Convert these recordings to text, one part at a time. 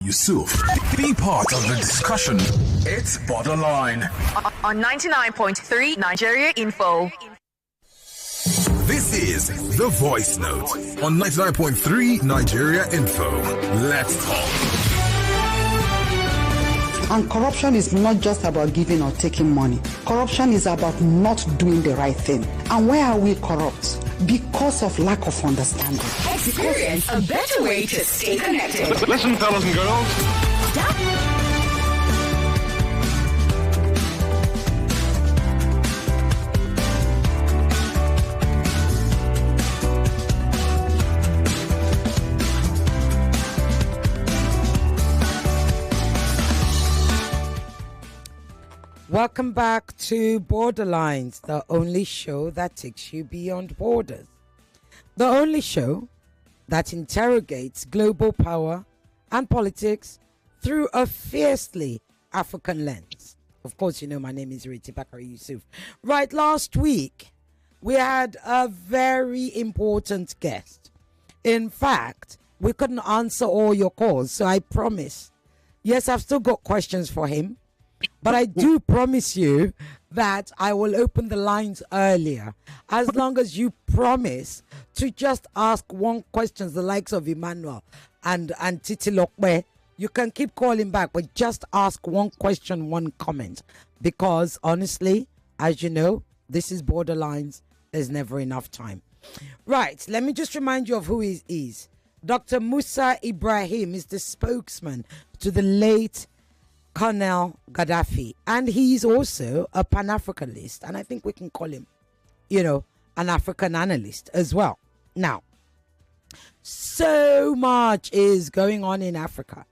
Yusuf. Be part of the discussion. It's Borderline. On 99.3 Nigeria Info. This is The Voice Note on 99.3 Nigeria Info. Let's talk. And corruption is not just about giving or taking money. Corruption is about not doing the right thing. And why are we corrupt? Because of lack of understanding. Experience a better way to stay connected. Listen, fellas and girls. Welcome back to Borderlines, the only show that takes you beyond borders. The only show that interrogates global power and politics through a fiercely African lens. Of course, you know my name is Ireti Bakare-Yusuf. Right, last week, we had a very important guest. In fact, we couldn't answer all your calls, so I promise. Yes, I've still got questions for him. But I do promise you that I will open the lines earlier, as long as you promise to just ask one question, the likes of Emmanuel and Titi Lokwe. You can keep calling back, but just ask one question, one comment. Because honestly, as you know, this is Borderlines. There's never enough time. Right, let me just remind you of who he is. Dr. Moussa Ibrahim is the spokesman to the late Colonel Gaddafi, and he's also a Pan-Africanist, and I think we can call him, an African analyst as well. Now, so much is going on in Africa,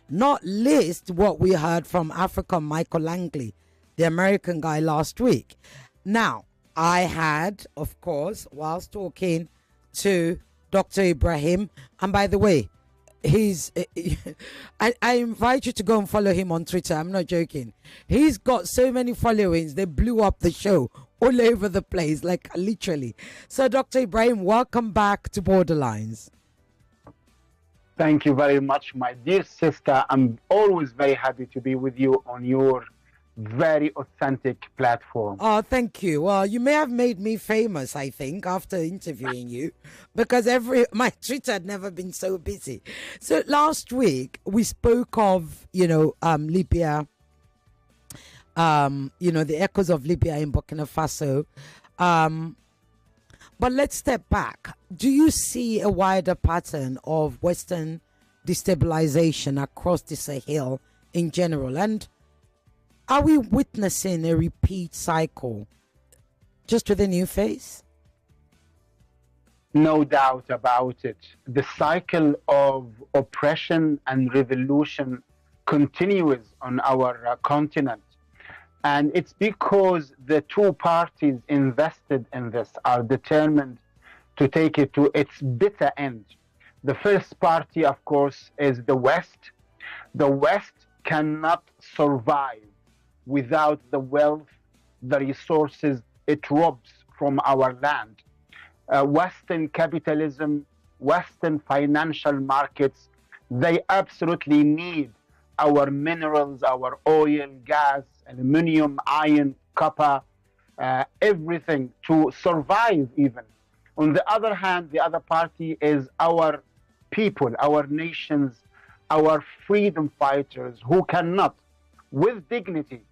not least what we heard from Africom Michael Langley, the American guy, last week. Now, I had, of course, whilst talking to Dr. Ibrahim, and by the way, I invite you to go and follow him on Twitter. I'm not joking. He's got so many followings, they blew up the show all over the place, like literally. So Dr. Ibrahim, welcome back to Borderlines. Thank you very much, my dear sister. I'm always very happy to be with you on your very authentic platform. Oh, thank you. Well, you may have made me famous, I think, after interviewing you, because my Twitter had never been so busy. So last week we spoke of, Libya, the echoes of Libya in Burkina Faso. But let's step back. Do you see a wider pattern of Western destabilization across the Sahel in general? And are we witnessing a repeat cycle, just with a new face? No doubt about it. The cycle of oppression and revolution continues on our continent. And it's because the two parties invested in this are determined to take it to its bitter end. The first party, of course, is the West. The West cannot survive without the wealth, the resources it robs from our land. Western capitalism, Western financial markets, they absolutely need our minerals, our oil, gas, aluminum, iron, copper, everything to survive even. On the other hand, the other party is our people, our nations, our freedom fighters who cannot, with dignity,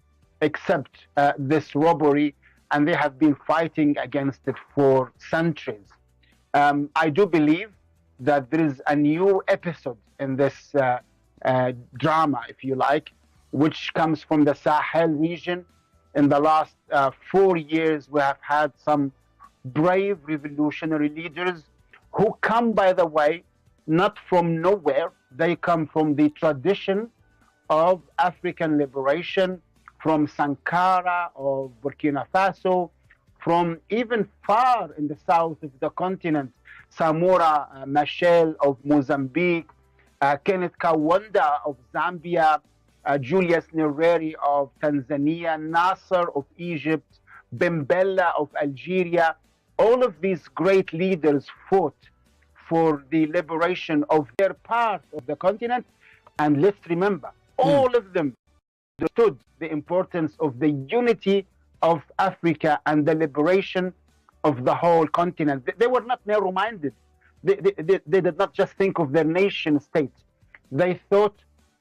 accept this robbery, and they have been fighting against it for centuries. I do believe that there is a new episode in this drama, if you like, which comes from the Sahel region. In the last 4 years, we have had some brave revolutionary leaders who come, by the way, not from nowhere. They come from the tradition of African liberation, from Sankara of Burkina Faso, from even far in the south of the continent, Samora Machel of Mozambique, Kenneth Kaunda of Zambia, Julius Nyerere of Tanzania, Nasser of Egypt, Bembella of Algeria. All of these great leaders fought for the liberation of their part of the continent, And let's remember, all of them understood the importance of the unity of Africa and the liberation of the whole continent. They were not narrow-minded. They did not just think of their nation state. They thought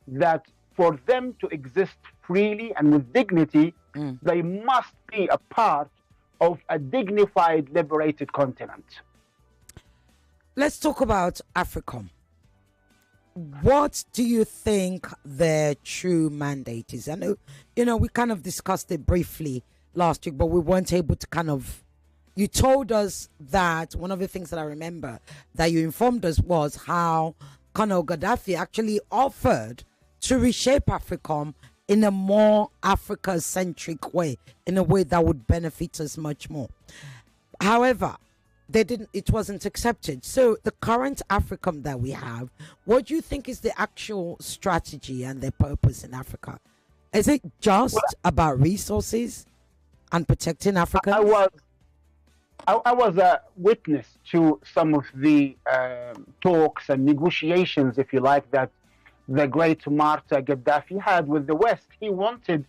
that for them to exist freely and with dignity, they must be a part of a dignified, liberated continent. Let's talk about Africom. What do you think their true mandate is? I know, we kind of discussed it briefly last week, but we weren't able to you told us that one of the things that I remember that you informed us was how Colonel Gaddafi actually offered to reshape Africom in a more Africa-centric way, in a way that would benefit us much more. However, it wasn't accepted. So the current Africom that we have, what do you think is the actual strategy and their purpose in Africa? Is it just about resources and protecting Africa? I was a witness to some of the talks and negotiations, if you like, that the great martyr Gaddafi had with the West. He wanted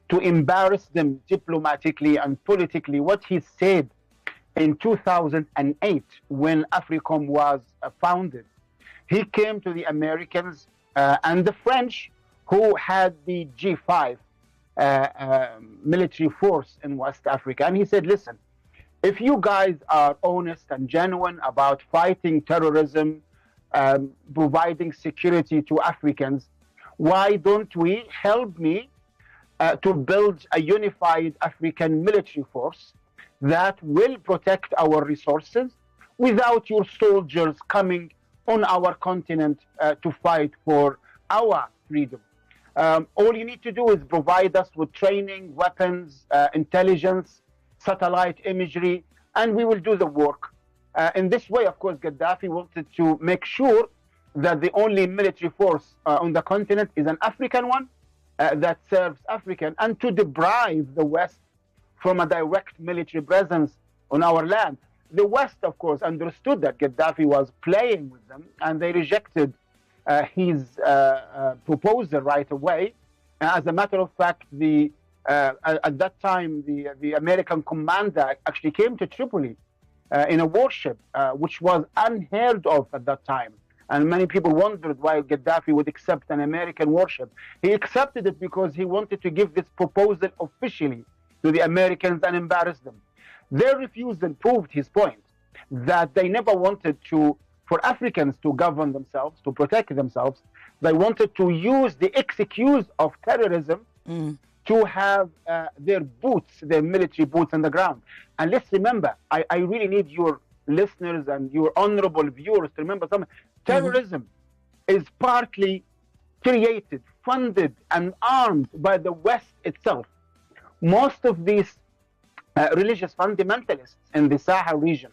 to embarrass them diplomatically and politically. What he said in 2008, when Africom was founded, he came to the Americans and the French, who had the G5 military force in West Africa, and he said, listen, if you guys are honest and genuine about fighting terrorism, providing security to Africans, why don't we help me to build a unified African military force that will protect our resources without your soldiers coming on our continent to fight for our freedom. All you need to do is provide us with training, weapons, intelligence, satellite imagery, and we will do the work. In this way, of course, Gaddafi wanted to make sure that the only military force on the continent is an African one that serves African, and to deprive the West from a direct military presence on our land. The West, of course, understood that Gaddafi was playing with them, and they rejected his proposal right away. As a matter of fact, at that time, the American commander actually came to Tripoli in a warship, which was unheard of at that time. And many people wondered why Gaddafi would accept an American warship. He accepted it because he wanted to give this proposal officially to the Americans and embarrass them. Their refusal proved his point, that they never wanted for Africans to govern themselves, to protect themselves. They wanted to use the excuse of terrorism to have their military boots on the ground. And let's remember, I really need your listeners and your honorable viewers to remember something. Terrorism is partly created, funded, and armed by the West itself. Most of these religious fundamentalists in the Sahel region,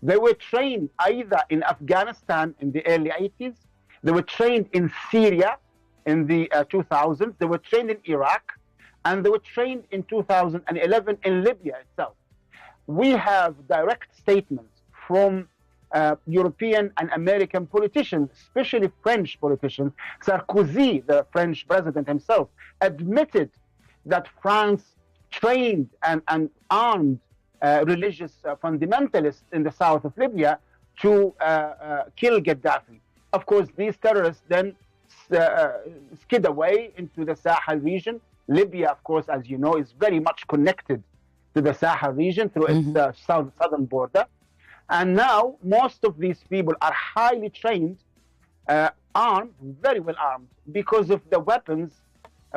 they were trained either in Afghanistan in the early 80s, they were trained in Syria in the 2000s, they were trained in Iraq, and they were trained in 2011 in Libya itself. We have direct statements from European and American politicians, especially French politicians. Sarkozy, the French president himself, admitted that France trained and armed religious fundamentalists in the south of Libya to kill Gaddafi. Of course, these terrorists then skid away into the Sahel region. Libya, of course, as you know, is very much connected to the Sahel region through its southern border. And now, most of these people are highly trained, armed, very well armed, because of the weapons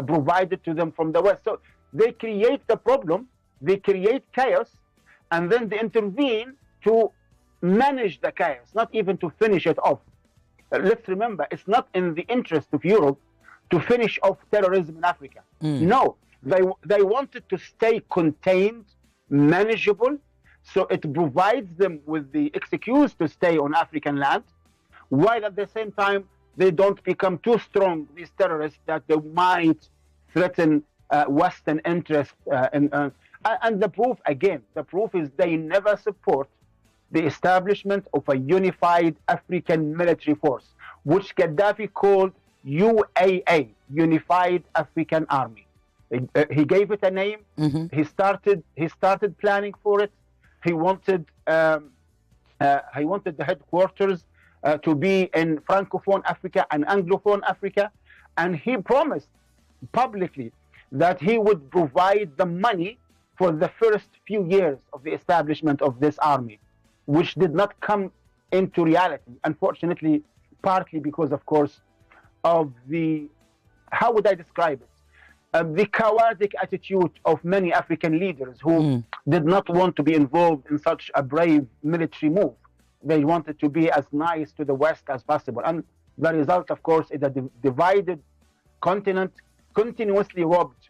provided to them from the West. So they create the problem, they create chaos, and then they intervene to manage the chaos, not even to finish it off. Let's remember, it's not in the interest of Europe to finish off terrorism in Africa. No, they wanted to stay contained, manageable, so it provides them with the excuse to stay on African land, while at the same time they don't become too strong, these terrorists, that they might threaten Western interests. And the proof is they never support the establishment of a unified African military force, which Gaddafi called UAA, Unified African Army. He gave it a name. Mm-hmm. He started planning for it. He wanted the headquarters to be in Francophone Africa and Anglophone Africa, and he promised publicly that he would provide the money for the first few years of the establishment of this army, which did not come into reality, unfortunately, partly because, of course, of the, how would I describe it? The cowardly attitude of many African leaders who did not want to be involved in such a brave military move. They wanted to be as nice to the West as possible. And the result, of course, is a divided continent, continuously robbed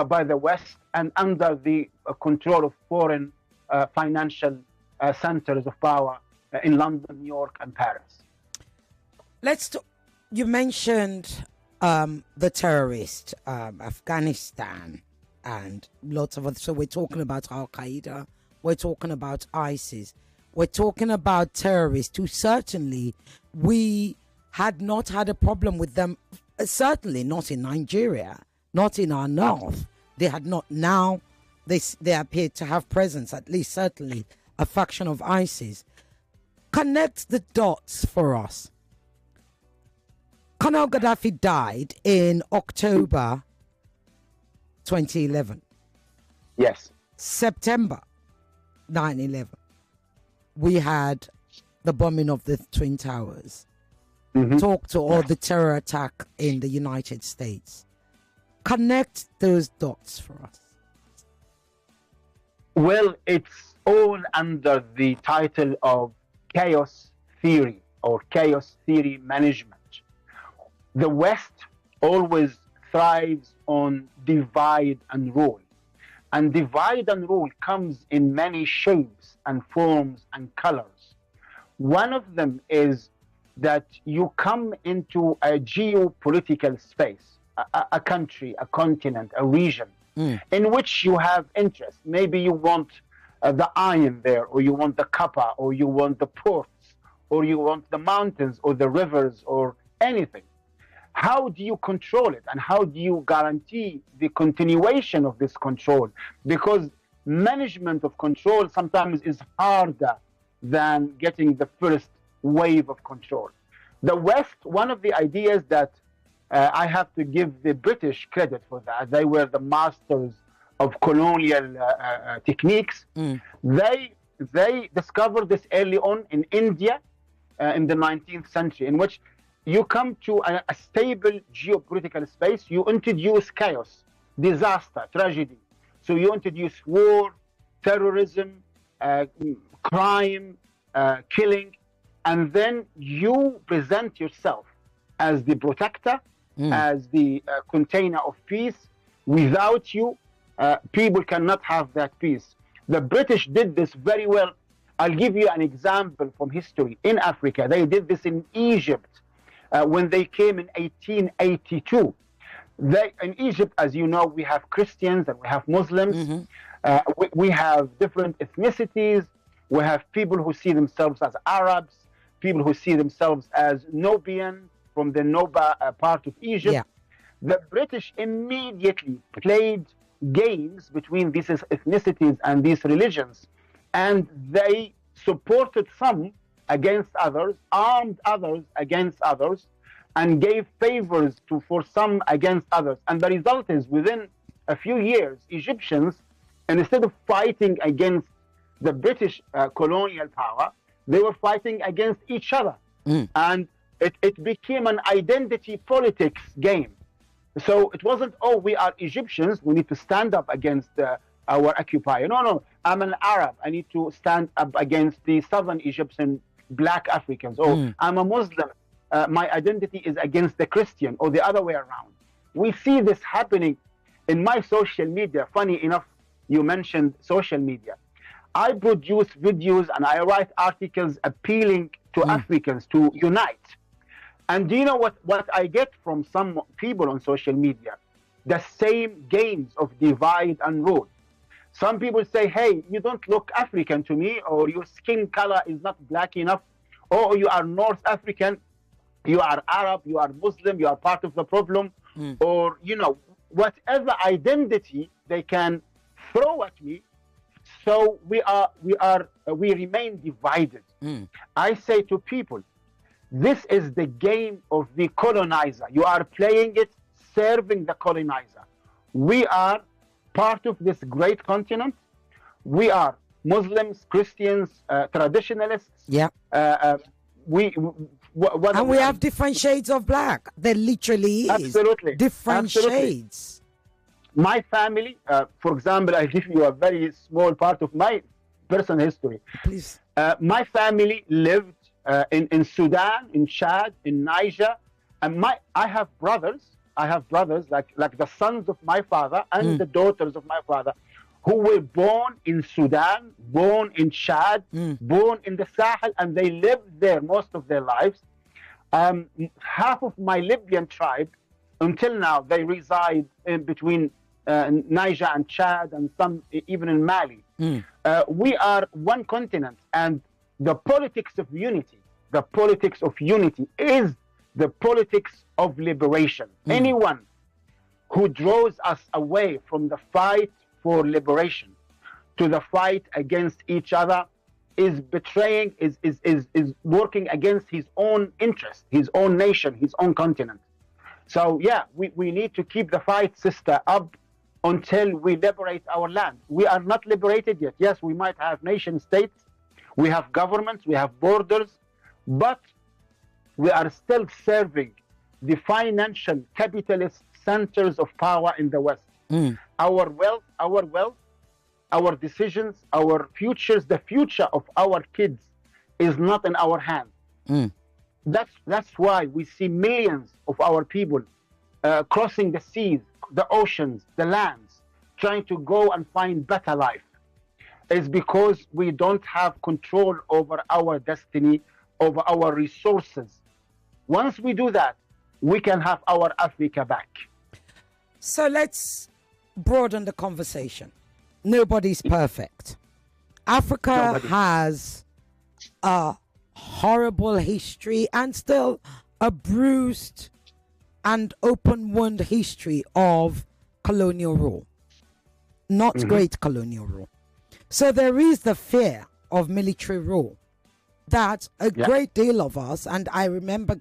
by the West and under the control of foreign financial centers of power in London, New York, and Paris. You mentioned the terrorists, Afghanistan, and lots of other. So we're talking about Al Qaeda, we're talking about ISIS, we're talking about terrorists who certainly we had not had a problem with them. Certainly not in Nigeria, not in our north. They had not. Now they appear to have presence. At least certainly a faction of ISIS. Connect the dots for us. Colonel Gaddafi died in October 2011. Yes. September 9/11. We had the bombing of the Twin Towers. Mm-hmm. Talk to all the terror attack in the United States. Connect those dots for us. Well, it's all under the title of chaos theory or chaos theory management. The West always thrives on divide and rule. And divide and rule comes in many shapes and forms and colors. One of them is that you come into a geopolitical space, a country, a continent, a region, in which you have interest. Maybe you want the iron there, or you want the copper, or you want the ports, or you want the mountains, or the rivers, or anything. How do you control it, and how do you guarantee the continuation of this control? Because management of control sometimes is harder than getting the first wave of control. The West, one of the ideas that I have to give the British credit for that, they were the masters of colonial techniques. They discovered this early on in India in the 19th century, in which you come to a stable geopolitical space, you introduce chaos, disaster, tragedy. So you introduce war, terrorism, crime, killing, and then you present yourself as the protector, as the container of peace. Without you, people cannot have that peace. The British did this very well. I'll give you an example from history. In Africa, they did this in Egypt. When they came in 1882. In Egypt, as you know, we have Christians and we have Muslims. We have different ethnicities. We have people who see themselves as Arabs, people who see themselves as Nubian from the Nuba part of Egypt. Yeah. The British immediately played games between these ethnicities and these religions, and they supported some against others, armed others against others, and gave favors for some against others. And the result is, within a few years, Egyptians, instead of fighting against the British colonial power, they were fighting against each other. And it became an identity politics game. So it wasn't, oh, we are Egyptians, we need to stand up against our occupier. No, I'm an Arab, I need to stand up against the southern Egyptian black Africans. Or I'm a Muslim, my identity is against the Christian, or the other way around. We see this happening in my social media. Funny enough, you mentioned social media. I produce videos and I write articles appealing to Africans to unite. And do you know what I get from some people on social media? The same games of divide and rule. Some people say, hey, you don't look African to me, or your skin color is not black enough, or you are North African. you are Arab, you are Muslim, you are part of the problem, or, whatever identity they can throw at me. So we remain divided. I say to people, this is the game of the colonizer. You are playing it, serving the colonizer. We are part of this great continent. We are Muslims, Christians, traditionalists. Yeah. We have different shades of black. There literally is absolutely different shades. My family, for example, I give you a very small part of my personal history. Please. My family lived in Sudan, in Chad, in Niger, and I have brothers. Like the sons of my father and the daughters of my father, who were born in Sudan, born in Chad, born in the Sahel, and they lived there most of their lives. Half of my Libyan tribe, until now, they reside in between Niger and Chad, and some even in Mali. We are one continent, and the politics of unity is the politics of liberation. Anyone who draws us away from the fight for liberation to the fight against each other is betraying, is working against his own interest, his own nation, his own continent. So yeah, we need to keep the fight, sister, up until we liberate our land. We are not liberated yet. Yes, we might have nation states, we have governments, we have borders, but we are still serving the financial capitalist centers of power in the West. Our wealth, our decisions, our futures, the future of our kids is not in our hands. That's why we see millions of our people crossing the seas, the oceans, the lands, trying to go and find better life. It's because we don't have control over our destiny, over our resources. Once we do that, we can have our Africa back. So let's broaden the conversation. Nobody's perfect. Africa has a horrible history and still a bruised and open wound history of colonial rule, not great colonial rule. So there is the fear of military rule that a great deal of us, and I remember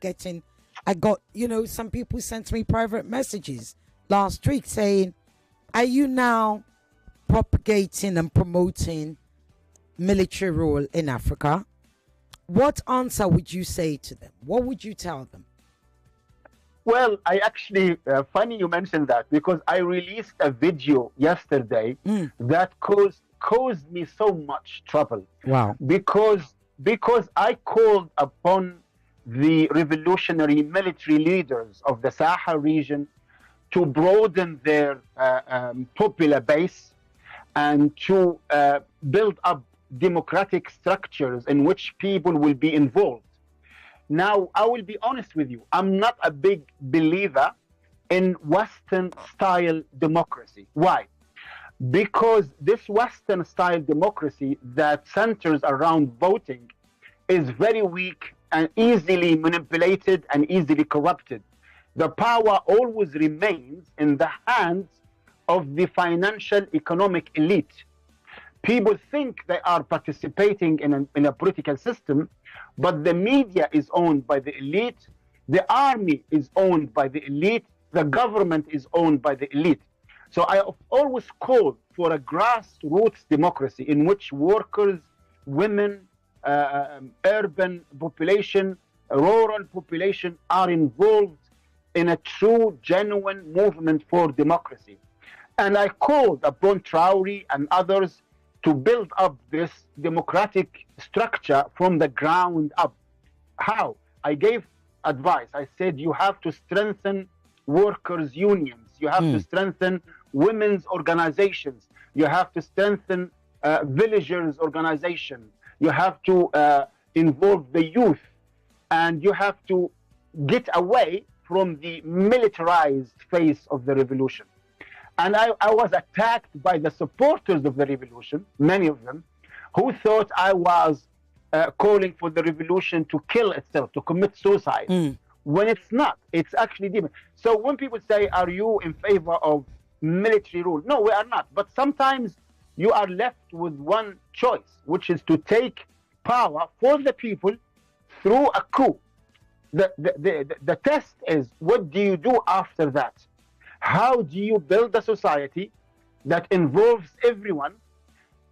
some people sent me private messages last week saying, are you now propagating and promoting military rule in Africa? What answer would you say to them? What would you tell them? Well, I actually, funny you mentioned that, because I released a video yesterday that caused me so much trouble. Wow. Because I called upon the revolutionary military leaders of the Sahel region to broaden their popular base and to build up democratic structures in which people will be involved. Now, I will be honest with you. I'm not a big believer in Western-style democracy. Why? Because this Western-style democracy that centers around voting is very weak and easily manipulated and easily corrupted. The power always remains in the hands of the financial economic elite. People think they are participating in a political system, but the media is owned by the elite, the army is owned by the elite, the government is owned by the elite. So I have always called for a grassroots democracy in which workers, women, urban population, rural population are involved in a true, genuine movement for democracy. And I called upon Traore and others to build up this democratic structure from the ground up. How? I gave advice. I said you have to strengthen workers' unions. You have to strengthen women's organizations. You have to strengthen villagers' organization. You have to involve the youth. And you have to get away from the militarized phase of the revolution. And I was attacked by the supporters of the revolution, many of them, who thought I was calling for the revolution to kill itself, to commit suicide. when it's not. It's actually demon. So when people say, are you in favor of military rule? No, we are not. But sometimes you are left with one choice, which is to take power for the people through a coup. The test is, what do you do after that? How do you build a society that involves everyone,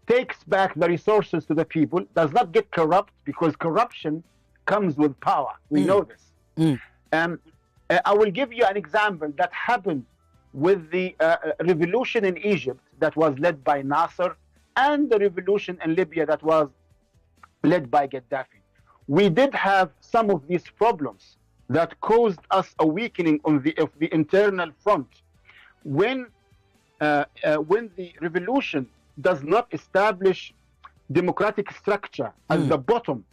takes back the resources to the people, does not get corrupt, because corruption comes with power. We know this. I will give you an example that happened with the revolution in Egypt that was led by Nasser, and the revolution in Libya that was led by Gaddafi. We did have some of these problems that caused us a weakening of the internal front. When the revolution does not establish democratic structure at the bottom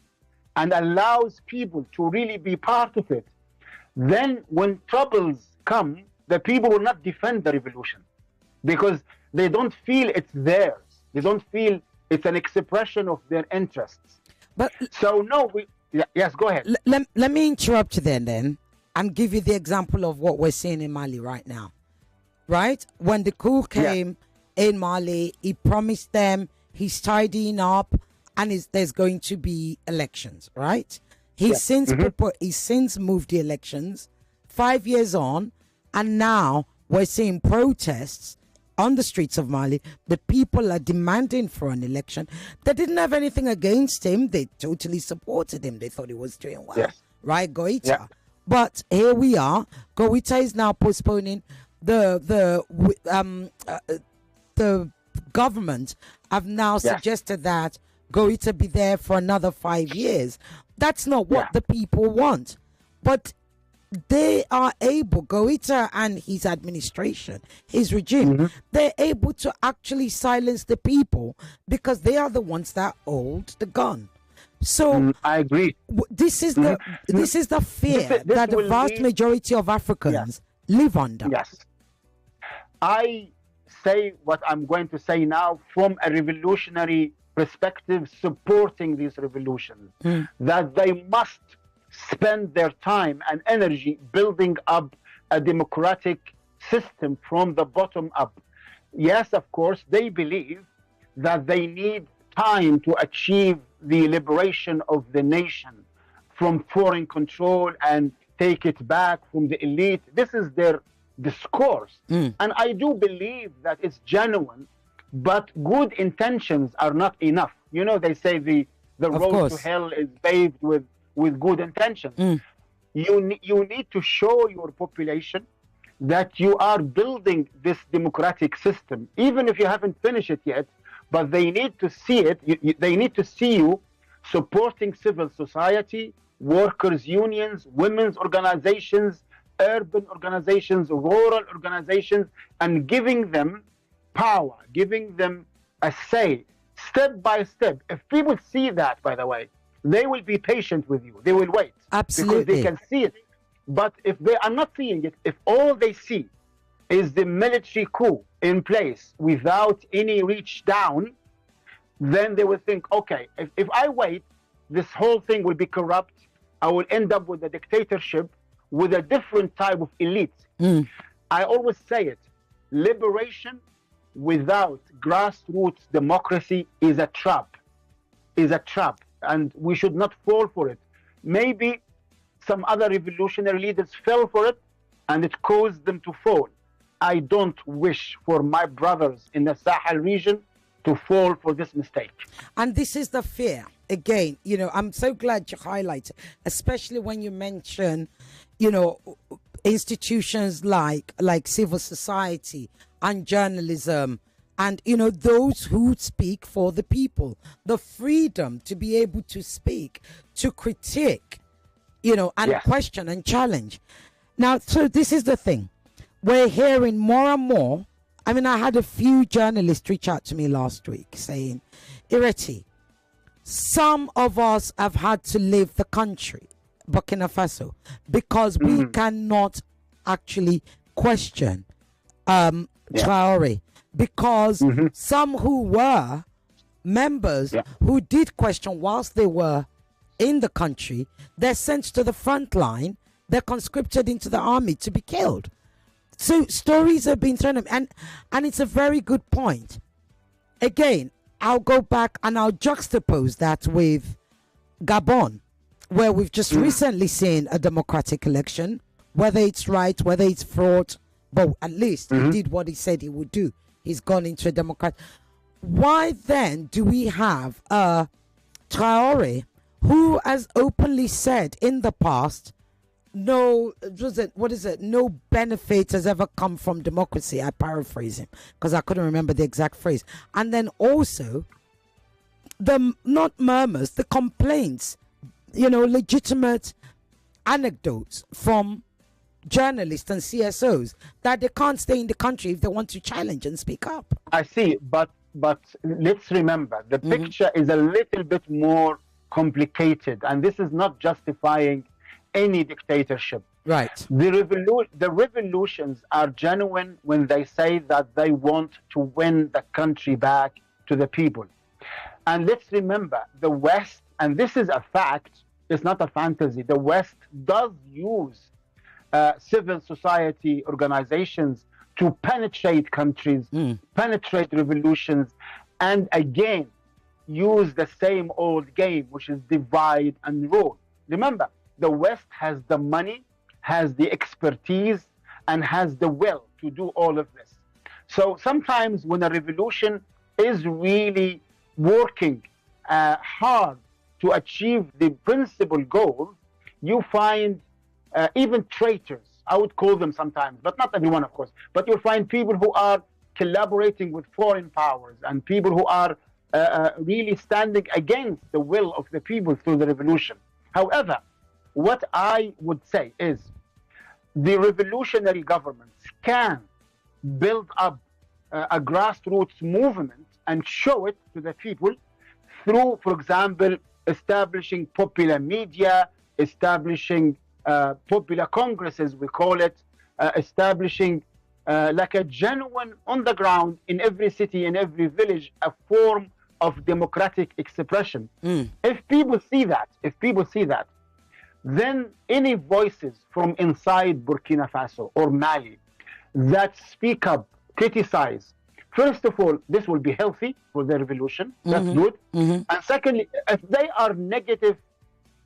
and allows people to really be part of it, then when troubles come, the people will not defend the revolution because they don't feel it's theirs. They don't feel it's an expression of their interests. But so no, yes, go ahead. Let me interrupt you then and give you the example of what we're seeing in Mali right now. Right? When the coup came in Mali, he promised them he's tidying up and there's going to be elections, right? He's since moved the elections 5 years on, and now we're seeing protests on the streets of Mali. The people are demanding for an election. They didn't have anything against him. They totally supported him. They thought he was doing well, right, Goita? Yeah. But here we are. Goita is now postponing. The government have now suggested that Goita be there for another 5 years. That's not what the people want. But they are able, Goita and his administration, his regime, they're able to actually silence the people because they are the ones that hold the gun. So I agree. This is the fear that the vast majority of Africans live under. Yes. I say what I'm going to say now from a revolutionary perspective, supporting these revolutions, that they must spend their time and energy building up a democratic system from the bottom up. Yes, of course, they believe that they need time to achieve the liberation of the nation from foreign control and take it back from the elite. This is their discourse. And I do believe that it's genuine, but good intentions are not enough. You know, they say the road to hell is paved with good intentions. You need to show your population that you are building this democratic system, even if you haven't finished it yet, but they need to see it. They need to see you supporting civil society, workers' unions, women's organizations, urban organizations, rural organizations, and giving them power, giving them a say, step by step. If people see that, by the way, they will be patient with you. They will wait. Absolutely. Because they can see it. But if they are not seeing it, if all they see is the military coup in place without any reach down, then they will think, okay, if I wait, this whole thing will be corrupt. I will end up with a dictatorship with a different type of elite. I always say it, liberation without grassroots democracy is a trap, and we should not fall for it. Maybe some other revolutionary leaders fell for it and it caused them to fall. I don't wish for my brothers in the Sahel region to fall for this mistake. And this is the fear. Again, you know, I'm so glad you highlighted, especially when you mention, you know, institutions like civil society and journalism and, you know, those who speak for the people, the freedom to be able to speak, to critique, you know, and question and challenge. Now, so this is the thing. We're hearing more and more. I mean, I had a few journalists reach out to me last week saying, Ireti, some of us have had to leave the country, Burkina Faso, because we cannot actually question Traore, because some who were members who did question whilst they were in the country, they're sent to the front line they're conscripted into the army to be killed. So stories have been thrown, and it's a very good point. Again, I'll go back and I'll juxtapose that with Gabon, where we've just recently seen a democratic election. Whether it's right, whether it's fraud, but at least he did what he said he would do. He's gone into a democrat. Why then do we have Traore, who has openly said in the past, no benefit has ever come from democracy? I paraphrase him because I couldn't remember the exact phrase. And then also the complaints, legitimate anecdotes from journalists and CSOs that they can't stay in the country if they want to challenge and speak up. I see, but let's remember the picture is a little bit more complicated, and this is not justifying any dictatorship. Right. The revolutions are genuine when they say that they want to win the country back to the people. And let's remember, the West, and this is a fact, it's not a fantasy, the West does use civil society organizations to penetrate countries, penetrate revolutions, and again, use the same old game, which is divide and rule. Remember, the West has the money, has the expertise, and has the will to do all of this. So sometimes when a revolution is really working hard to achieve the principal goals, you find even traitors, I would call them sometimes, but not everyone, of course, but you'll find people who are collaborating with foreign powers and people who are really standing against the will of the people through the revolution. However, what I would say is the revolutionary governments can build up a grassroots movement and show it to the people through, for example, establishing popular media, establishing popular congresses, we call it, establishing like a genuine, on the ground, in every city, in every village, a form of democratic expression. If people see that, then any voices from inside Burkina Faso or Mali that speak up, criticize, first of all, this will be healthy for the revolution. That's good. And secondly, if they are negative,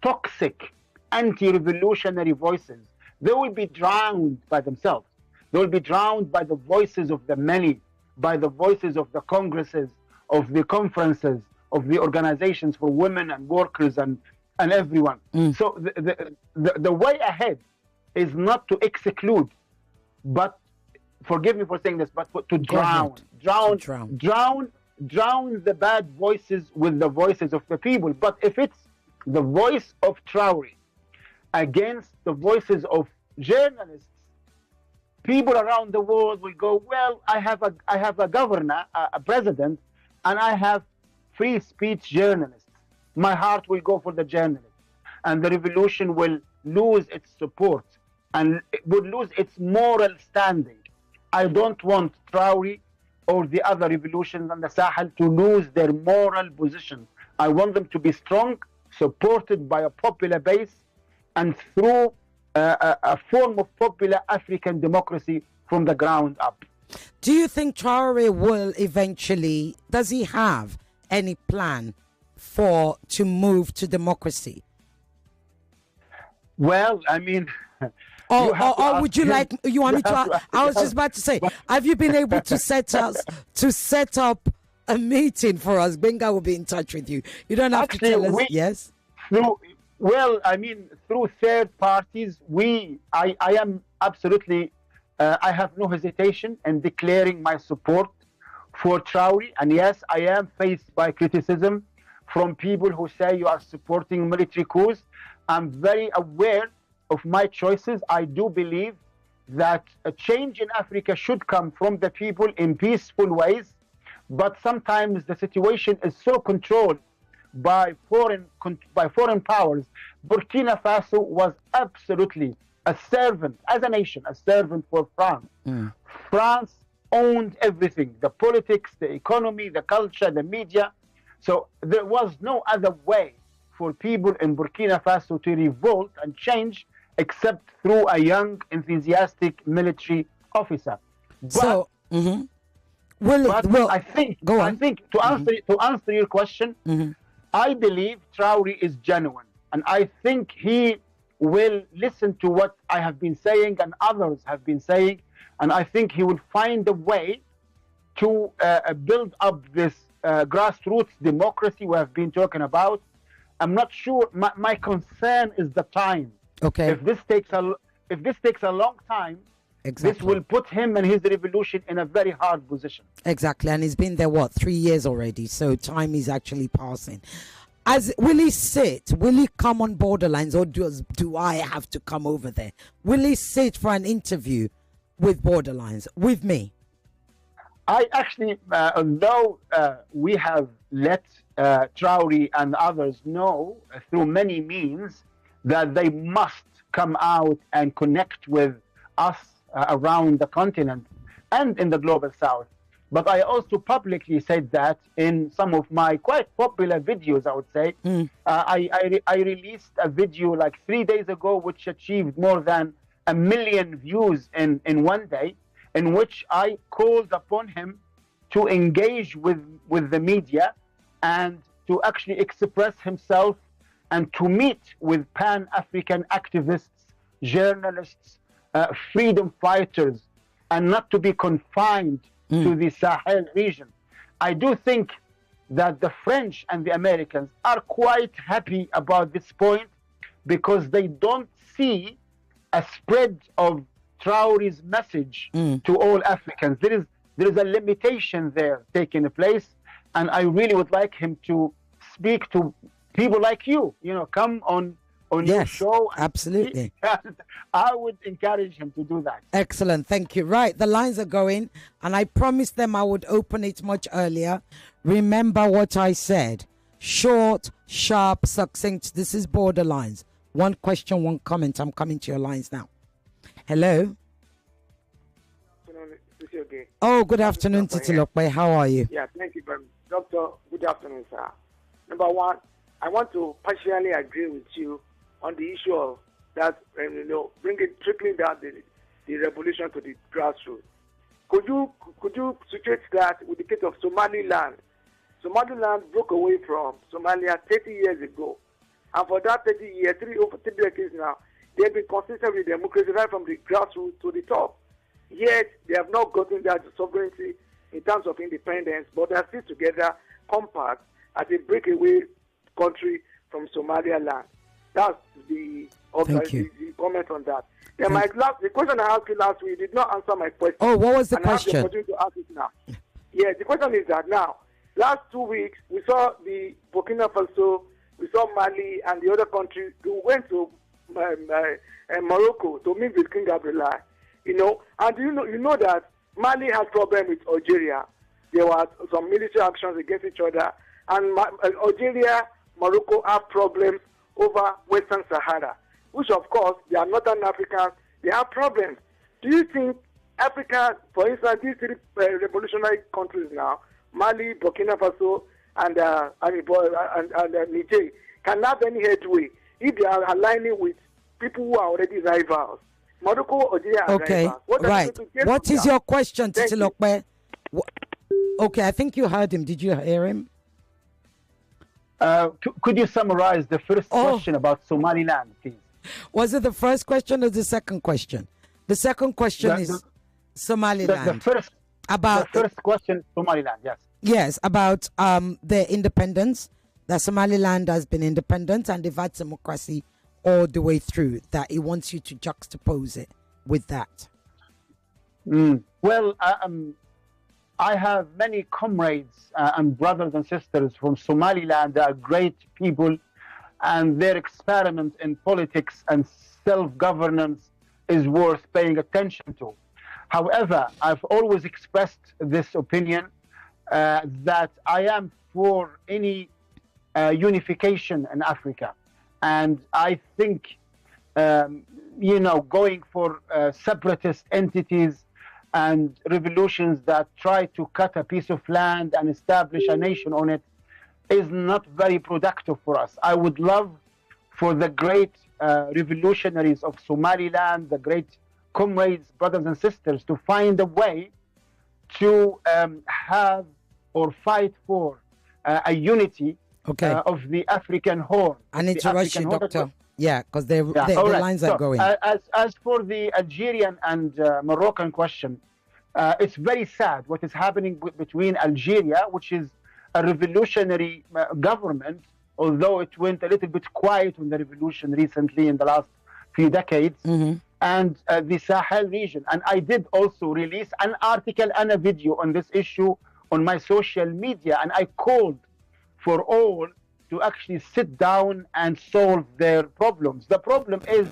toxic, anti-revolutionary voices, they will be drowned by themselves. They will be drowned by the voices of the many, by the voices of the congresses, of the conferences, of the organizations for women and workers and everyone. So the way ahead is not to exclude, but forgive me for saying this, but to drown the bad voices with the voices of the people. But if it's the voice of Traore against the voices of journalists, people around the world will go, well, I have a governor, a president, and I have free speech journalists. My heart will go for the journalists, and the revolution will lose its support and it would lose its moral standing. I don't want Traore or the other revolutions in the Sahel to lose their moral position. I want them to be strong, supported by a popular base, and through a form of popular African democracy from the ground up. Do you think Traore will eventually, does he have any plan to move to democracy? Well, I mean... Or would you like, you want me to, I was just about to say, have you been able to set up a meeting for us? Benga will be in touch with you. You don't have to tell us, yes? Through third parties, I am absolutely, I have no hesitation in declaring my support for Traore. And yes, I am faced by criticism from people who say you are supporting military coups. I'm very aware of my choices. I do believe that a change in Africa should come from the people in peaceful ways, but sometimes the situation is so controlled by foreign powers. Burkina Faso was absolutely a servant, as a nation, a servant for France. France owned everything, the politics, the economy, the culture, the media. So there was no other way for people in Burkina Faso to revolt and change except through a young, enthusiastic military officer. But, I think to answer your question, I believe Traore is genuine, and I think he will listen to what I have been saying and others have been saying, and I think he will find a way to build up this grassroots democracy we have been talking about. I'm not sure. My concern is the time. Okay. If this takes a long time, this will put him and his revolution in a very hard position. Exactly, and he's been there 3 years already, so time is actually passing. Will he sit? Will he come on Borderlines, or do I have to come over there? Will he sit for an interview with Borderlines with me? I actually, although we have let Traore and others know through many means that they must come out and connect with us around the continent and in the global south. But I also publicly said that in some of my quite popular videos, I would say. I released a video like 3 days ago, which achieved more than 1 million views in one day, in which I called upon him to engage with the media and to actually express himself and to meet with Pan-African activists, journalists, freedom fighters, and not to be confined to the Sahel region. I do think that the French and the Americans are quite happy about this point because they don't see a spread of Traore's message to all Africans. There is a limitation there taking place, and I really would like him to speak to people like you. Come on your show. Absolutely. I would encourage him to do that. Excellent. Thank you. Right. The lines are going, and I promised them I would open it much earlier. Remember what I said. Short, sharp, succinct. This is Borderlines. One question, one comment. I'm coming to your lines now. Hello. Oh, good afternoon, Titi Lokwe. How are you? Yeah, thank you very much. Doctor, good afternoon, sir. Number one, I want to partially agree with you on the issue of that, trickling down the revolution to the grassroots. Could you situate that with the case of Somaliland? Somaliland broke away from Somalia 30 years ago, and for that 30 years, over 3 decades now, they have been consistent with democracy right from the grassroots to the top. Yet they have not gotten that sovereignty in terms of independence, but they are still together, compact, as a breakaway country from Somaliland. That's the comment on that. Then the question I asked you last week, you did not answer my question. Oh, what was the question? I have the opportunity to ask it now. Yeah, the question is that now, last 2 weeks, we saw the Burkina Faso, we saw Mali, and the other country who went to Morocco to meet with King Abdullah. And you know that Mali has problem with Algeria. There were some military actions against each other, and Algeria, Morocco have problems over Western Sahara, which of course they are Northern Africans. They have problems. Do you think Africa, for instance, these three revolutionary countries now, Mali, Burkina Faso, and Niger, can have any headway if they are aligning with people who are already rivals? Morocco, Algeria, and rivals. What is your question, Titi Lokwe? Okay, I think you heard him. Did you hear him? Could you summarize the first question about Somaliland, please? Was it the first question or the second question? The second question is Somaliland. The first question, Somaliland, yes. Yes, about their independence, that Somaliland has been independent and they've had democracy all the way through, that he wants you to juxtapose it with that. Well, I have many comrades and brothers and sisters from Somaliland that are great people, and their experiment in politics and self-governance is worth paying attention to. However, I've always expressed this opinion that I am for any unification in Africa. And I think, going for separatist entities and revolutions that try to cut a piece of land and establish a nation on it is not very productive for us. I would love for the great revolutionaries of Somaliland, the great comrades, brothers and sisters, to find a way to have or fight for a unity of the African Horn. I need to rush you, Doctor. Yeah, because the lines are going. As for the Algerian and Moroccan question, it's very sad what is happening between Algeria, which is a revolutionary government, although it went a little bit quiet in the revolution recently in the last few decades, and the Sahel region. And I did also release an article and a video on this issue on my social media, and I called for all to actually sit down and solve their problems. The problem is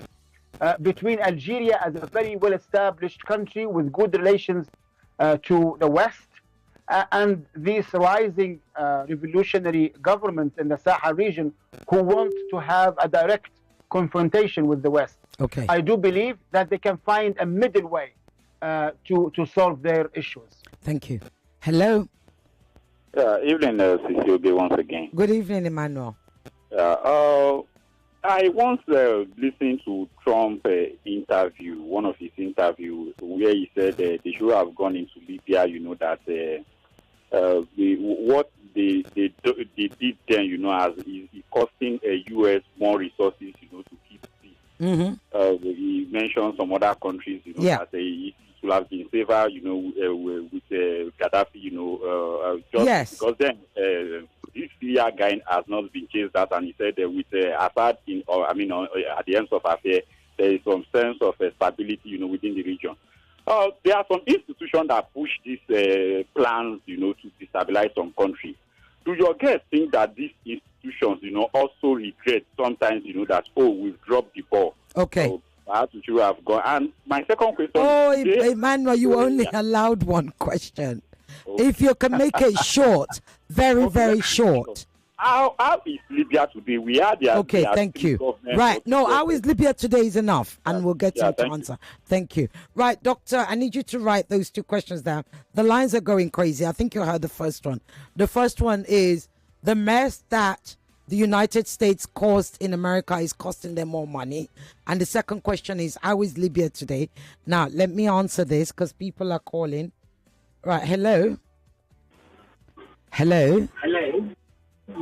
between Algeria as a very well-established country with good relations to the West and this rising revolutionary government in the Sahel region who want to have a direct confrontation with the West. Okay. I do believe that they can find a middle way to solve their issues. Thank you. Hello. Evening, CCOB once again. Good evening, Emmanuel. I once listened to Trump interview, one of his interviews, where he said they should have gone into Libya. You know that what they did then, you know, as is costing U.S. more resources, you know, to keep peace. He mentioned some other countries, you know, that it should have been safer, you know, with Gaddafi, you know, just because then this Syria guy has not been chased out, and he said with Assad at the end of affair, there is some sense of stability, you know, within the region. There are some institutions that push these plans, you know, to destabilize some countries. Do your guests think that these institutions, you know, also regret sometimes, you know, that, we've dropped the ball? Okay. So perhaps we should have gone. And my second question... Emmanuel, you only allowed one question. If you can make it short, very, very short. How is Libya today? We are there. Okay, thank you. Right. No, how is Libya today is enough, and we'll get you to answer. Thank you. Right, Doctor, I need you to write those two questions down. The lines are going crazy. I think you heard the first one. The first one is the mess that the United States caused in America is costing them more money. And the second question is, how is Libya today? Now, let me answer this because people are calling. Right, hello. Hello.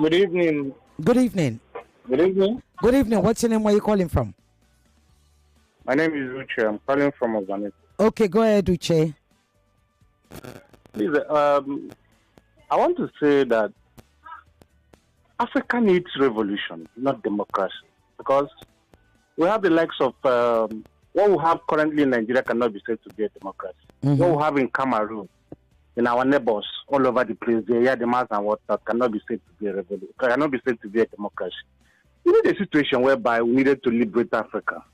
Good evening. Good evening. Good evening. Good evening. What's your name? Where are you calling from? My name is Uche. I'm calling from Afghanistan. Okay, go ahead, Uche. Please, I want to say that Africa needs revolution, not democracy, because we have the likes of what we have currently in Nigeria cannot be said to be a democracy. What we have in Cameroon, in our neighbors all over the place, the Yadimas and whatnot, cannot be said to be a revolution, cannot be said to be a democracy. We need a situation whereby we needed to liberate Africa.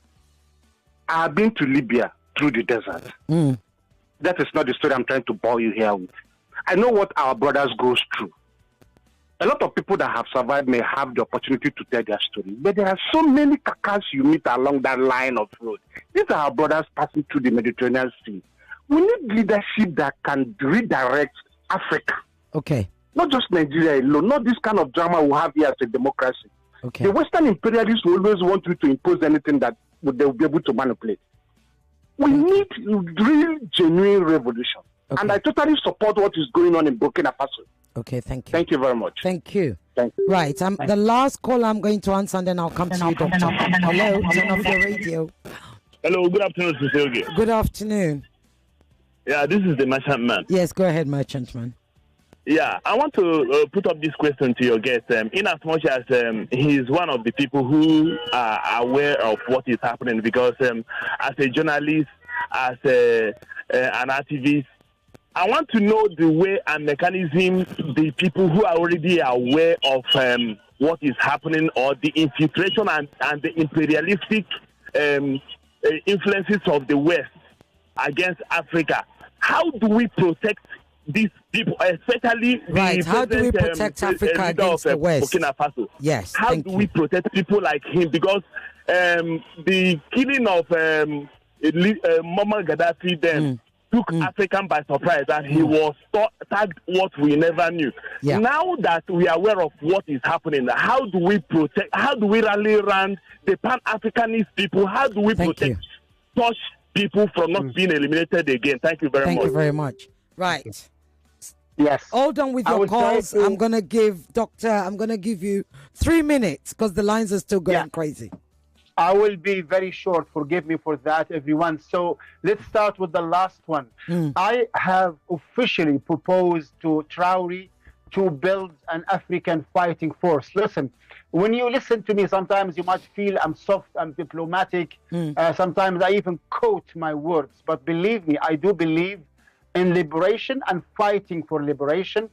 I have been to Libya through the desert. That is not the story I'm trying to bore you here with. I know what our brothers goes through. A lot of people that have survived may have the opportunity to tell their story, but there are so many kakas you meet along that line of road. These are our brothers passing through the Mediterranean Sea. We need leadership that can redirect Africa. Okay. Not just Nigeria alone, not this kind of drama we have here as a democracy. Okay. The Western imperialists will always want you to impose anything that they will be able to manipulate. We need real, genuine revolution. Okay. And I totally support what is going on in Burkina Faso. Okay, thank you. Thank you very much. Thank you. Thank you. Right, the last call I'm going to answer, and then I'll come to you, Doctor. Hello, turn off your radio. Hello, good afternoon, Sister. Good afternoon. Yeah, this is the merchant man. Yes, go ahead, merchant man. Yeah, I want to put up this question to your guest. In as much as he's one of the people who are aware of what is happening, because as a journalist, as an activist, I want to know the way and mechanism the people who are already aware of what is happening, or the infiltration and the imperialistic influences of the West against Africa. How do we protect these people, especially how do we protect Africa against the West? Burkina Faso? Yes. How do we protect people like him? Because the killing of Muammar Gaddafi then took African by surprise, and he was tagged what we never knew. Yeah. Now that we are aware of what is happening, how do we protect, how do we rally around the Pan-Africanist people? How do we protect such people from not being eliminated again? Thank you very much. Thank you very much. Right. Yes. Hold on with your calls. I'm going to give you 3 minutes because the lines are still going crazy. I will be very short. Forgive me for that, everyone. So let's start with the last one. I have officially proposed to Traore to build an African fighting force. Listen, when you listen to me, sometimes you might feel I'm soft, I'm diplomatic. Sometimes I even quote my words. But believe me, I do believe in liberation and fighting for liberation.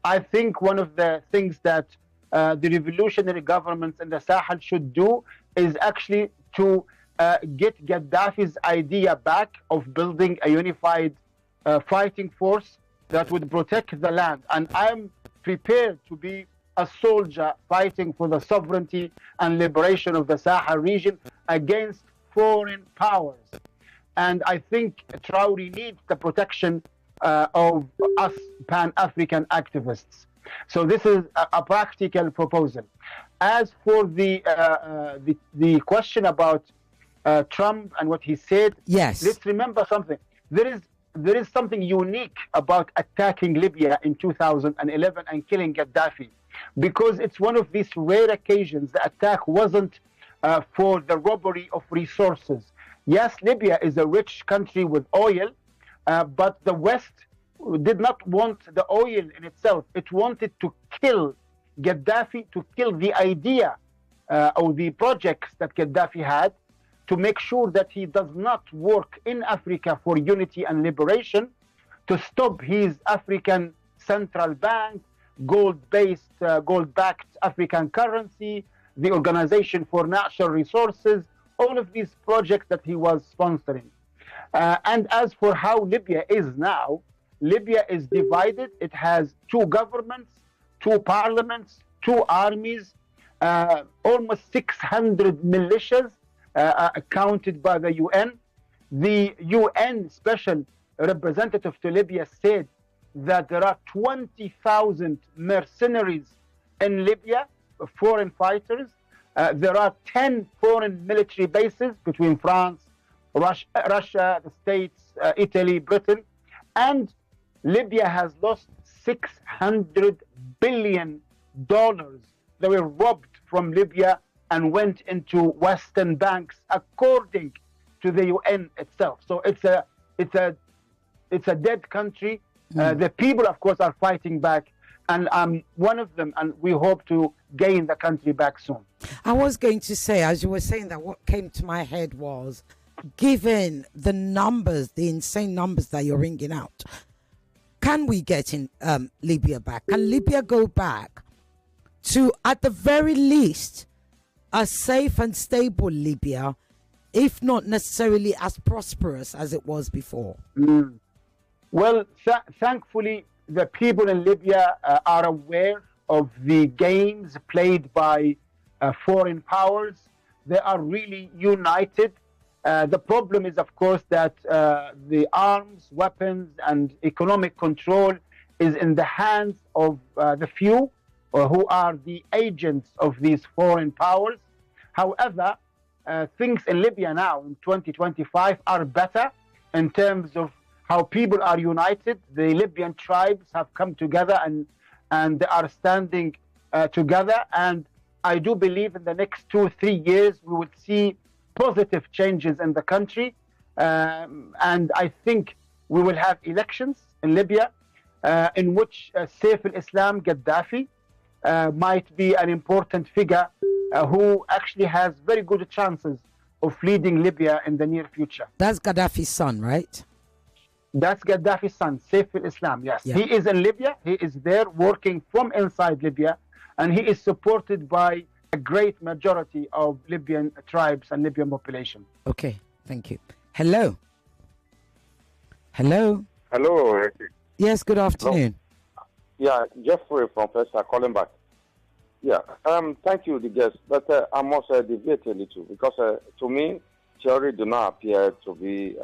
I think one of the things that the revolutionary governments in the Sahel should do is actually to get Gaddafi's idea back of building a unified fighting force that would protect the land. And I'm prepared to be a soldier fighting for the sovereignty and liberation of the Sahel region against foreign powers. And I think Traore needs the protection of us Pan-African activists. So this is a practical proposal. As for the question about Trump and what he said, let's remember something. There is something unique about attacking Libya in 2011 and killing Gaddafi, because it's one of these rare occasions. The attack wasn't for the robbery of resources. Yes, Libya is a rich country with oil, but the West did not want the oil in itself. It wanted to kill Gaddafi, to kill the idea or the projects that Gaddafi had, to make sure that he does not work in Africa for unity and liberation, to stop his African central bank, gold-backed African currency, the Organization for Natural Resources, all of these projects that he was sponsoring. And as for how Libya is now, Libya is divided. It has two governments, two parliaments, two armies, almost 600 militias accounted by the UN. The UN special representative to Libya said that there are 20,000 mercenaries in Libya, foreign fighters. There are 10 foreign military bases between France, Russia, the States, Italy, Britain, and Libya has lost $600 billion that were robbed from Libya and went into Western banks, according to the UN itself. So it's a dead country. The people, of course, are fighting back, and I'm one of them, and we hope to gain the country back soon. I was going to say, as you were saying that, what came to my head was, given the numbers, the insane numbers that you're ringing out, can we get in Libya back? Can Libya go back to, at the very least, a safe and stable Libya, if not necessarily as prosperous as it was before? Well, thankfully, the people in Libya are aware of the games played by foreign powers. They are really united. The problem is, of course, that the arms, weapons, and economic control is in the hands of the few, who are the agents of these foreign powers. However, things in Libya now in 2025 are better in terms of how people are united. The Libyan tribes have come together and they are standing together. And I do believe in the next 2 or 3 years we will see positive changes in the country. And I think we will have elections in Libya in which Saif al-Islam Gaddafi might be an important figure who actually has very good chances of leading Libya in the near future. That's Gaddafi's son, right? That's Gaddafi's son, Saif al-Islam, yes. Yeah. He is in Libya. He is there working from inside Libya, and he is supported by a great majority of Libyan tribes and Libyan population. Okay, thank you. Hello? Hello? Hello. Yes, good afternoon. Hello. Yeah, Jeffrey from Festa calling back. Yeah, thank you, the guest. But I must deviate a little because to me, theory do not appear to be.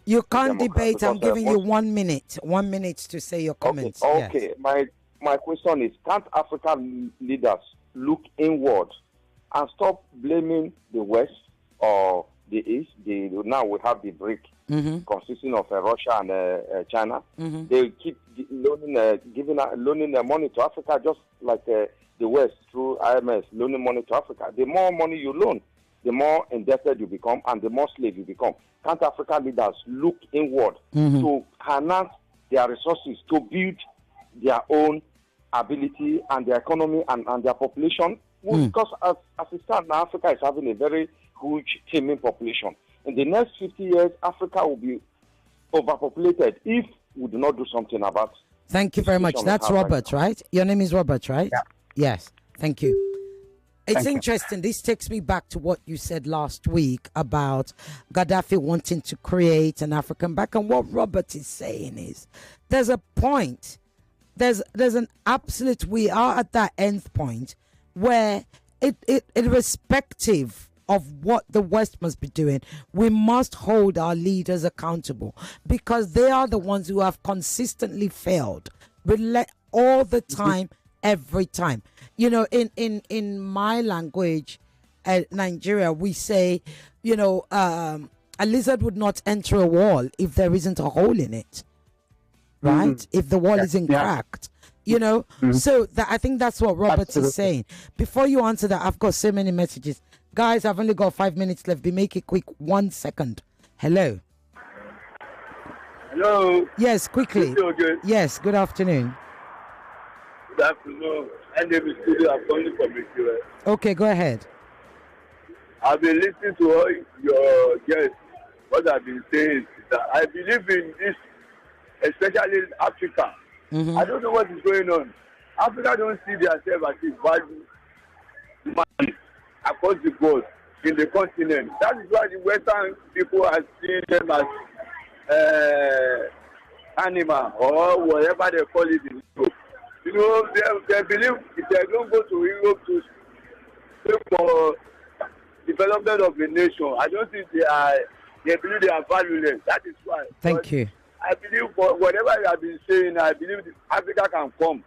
You can't debate. I'm giving you 1 minute. 1 minute to say your comments. Okay. Yes. My question is: can't African leaders look inward and stop blaming the West or the East? Now we have the BRIC, consisting of Russia and China. They keep loaning money to Africa, just like the West through IMF loaning money to Africa. The more money you loan, the more indebted you become and the more slave you become. Can't African leaders look inward to harness their resources to build their own ability and their economy and their population? Because as it stands now, Africa is having a very huge teeming population. In the next 50 years, Africa will be overpopulated if we do not do something about it. Thank you very much. That's Robert, right? Your name is Robert, right? Yeah. Yes. Thank you. It's interesting. This takes me back to what you said last week about Gaddafi wanting to create an African back. And what Robert is saying is there's a point. There's an absolute, we are at that nth point where irrespective of what the West must be doing, we must hold our leaders accountable because they are the ones who have consistently failed all the time, every time. You know, in my language, Nigeria, we say, you know, a lizard would not enter a wall if there isn't a hole in it. Right? If the wall isn't cracked, you know. So I think that's what Robert is saying. Before you answer that, I've got so many messages. Guys, I've only got 5 minutes left. Be make it quick. 1 second. Hello. Hello. Yes, quickly. Yes, good afternoon. Good afternoon. And the studio are calling from Nigeria. Okay, go ahead. I've been listening to all your guests. What I've been saying is that I believe in this, especially in Africa. I don't know what is going on. Africa don't see themselves as a value man across the board in the continent. That is why the Western people are seeing them as animal or whatever they call it in Europe. You know, they believe if they don't go to Europe to look for development of the nation, I don't think they believe they are valueless. That is why. Thank you. I believe whatever you have been saying, I believe Africa can come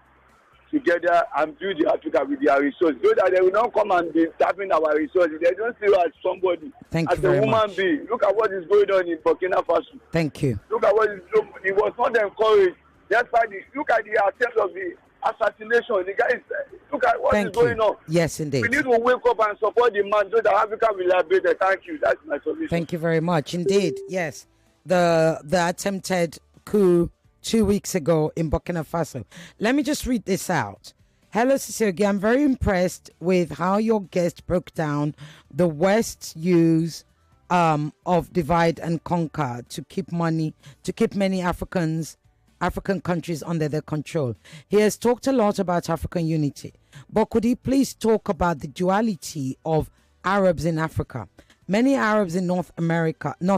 together and build Africa with their resources so that they will not come and be tapping our resources. They don't see us as somebody. Thank as you very a woman much. being. Look at what is going on in Burkina Faso. Thank you. Look at what is it was not encouraged. That's why look at the attempt of the assassination. The guy is look at what is going on. Yes, indeed. We need to wake up and support the man so that Africa will liberate. Thank you. That's my solution. Thank you very much. Indeed, yes. The attempted coup 2 weeks ago in Burkina Faso. Let me just read this out. Hello, Cecilia. I'm very impressed with how your guest broke down the West's use of divide and conquer to keep many African countries under their control. He has talked a lot about African unity, but could he please talk about the duality of Arabs in Africa? Many Arabs in North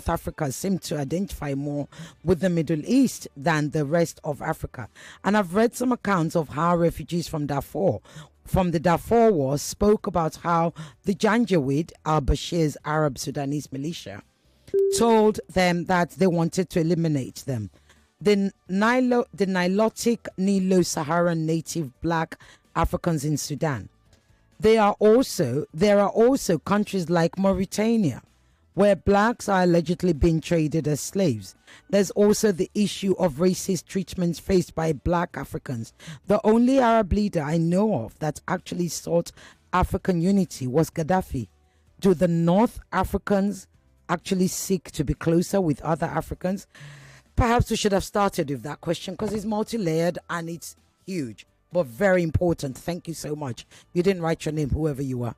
Africa seem to identify more with the Middle East than the rest of Africa. And I've read some accounts of how refugees from the Darfur War spoke about how the Janjaweed, al-Bashir's Arab Sudanese militia, told them that they wanted to eliminate them. The Nilotic Nilo-Saharan native black Africans in Sudan. There are also countries like Mauritania, where blacks are allegedly being traded as slaves. There's also the issue of racist treatments faced by black Africans. The only Arab leader I know of that actually sought African unity was Gaddafi. Do the North Africans actually seek to be closer with other Africans? Perhaps we should have started with that question because it's multi-layered and it's huge, but very important. Thank you so much. You didn't write your name, whoever you are.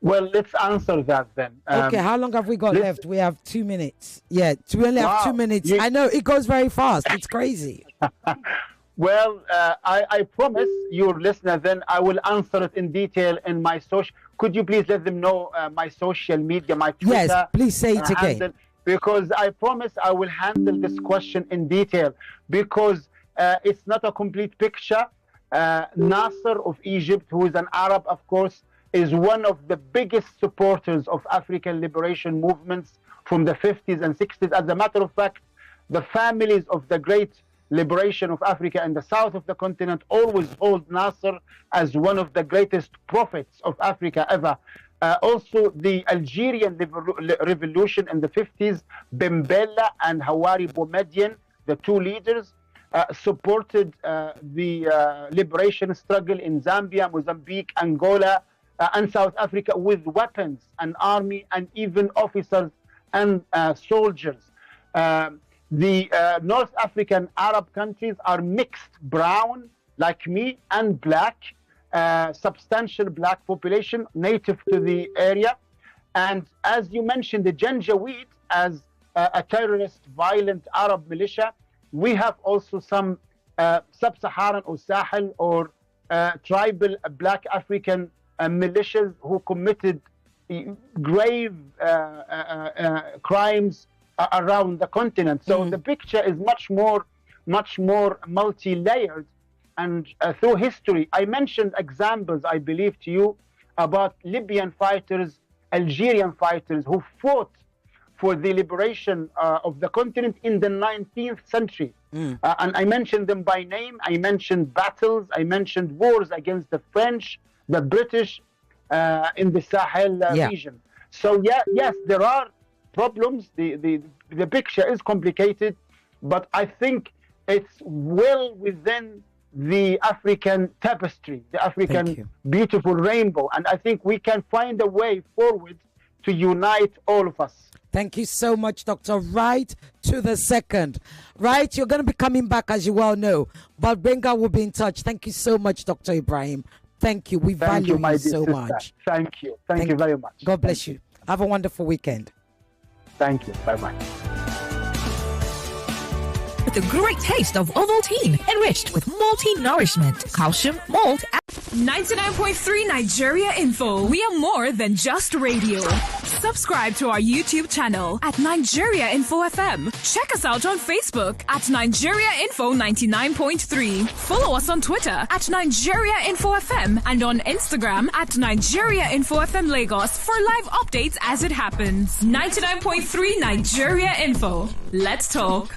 Well, let's answer that then. Okay, how long have we got left? We have 2 minutes. Yeah, we only have 2 minutes. I know, it goes very fast. It's crazy. Well, I promise your listener then I will answer it in detail in my social. Could you please let them know my social media, my Twitter? Yes, please say it again. Because I promise I will handle this question in detail because it's not a complete picture. Nasser of Egypt, who is an Arab, of course, is one of the biggest supporters of African liberation movements from the 50s and 60s. As a matter of fact, the families of the great liberation of Africa and the south of the continent always hold Nasser as one of the greatest prophets of Africa ever. Also, the Algerian revolution in the 50s, Bembella and Hawari Boumediene, the two leaders, supported the liberation struggle in Zambia, Mozambique, Angola, and South Africa with weapons, an army, and even officers and soldiers. The North African Arab countries are mixed brown, like me, and black, substantial black population native to the area. And as you mentioned, the Janjaweed as a terrorist, violent Arab militia, we have also some sub-Saharan or Sahel or tribal black African militias who committed grave crimes around the continent. So the picture is much more multi-layered. And through history, I mentioned examples, I believe, to you about Libyan fighters, Algerian fighters who fought for the liberation of the continent in the 19th century. And I mentioned them by name. I mentioned battles. I mentioned wars against the French, the British in the Sahel region. So, yes, there are problems. The picture is complicated, but I think it's well within the African tapestry, the African beautiful rainbow. And I think we can find a way forward to unite all of us. Thank you so much, Doctor. Right to the second. Right, you're going to be coming back, as you well know. But Benga will be in touch. Thank you so much, Dr. Ibrahim. Thank you. We value you so much. Thank you. Thank you very much. God bless you. Have a wonderful weekend. Thank you. Bye-bye. With the great taste of Ovaltine, enriched with multi-nourishment, calcium, malt, 99.3 Nigeria Info. We are more than just radio. Subscribe to our YouTube channel at Nigeria Info FM. Check us out on Facebook at Nigeria Info 99.3. Follow us on Twitter at Nigeria Info FM and on Instagram at Nigeria Info FM Lagos for live updates as it happens. 99.3 Nigeria Info. Let's talk.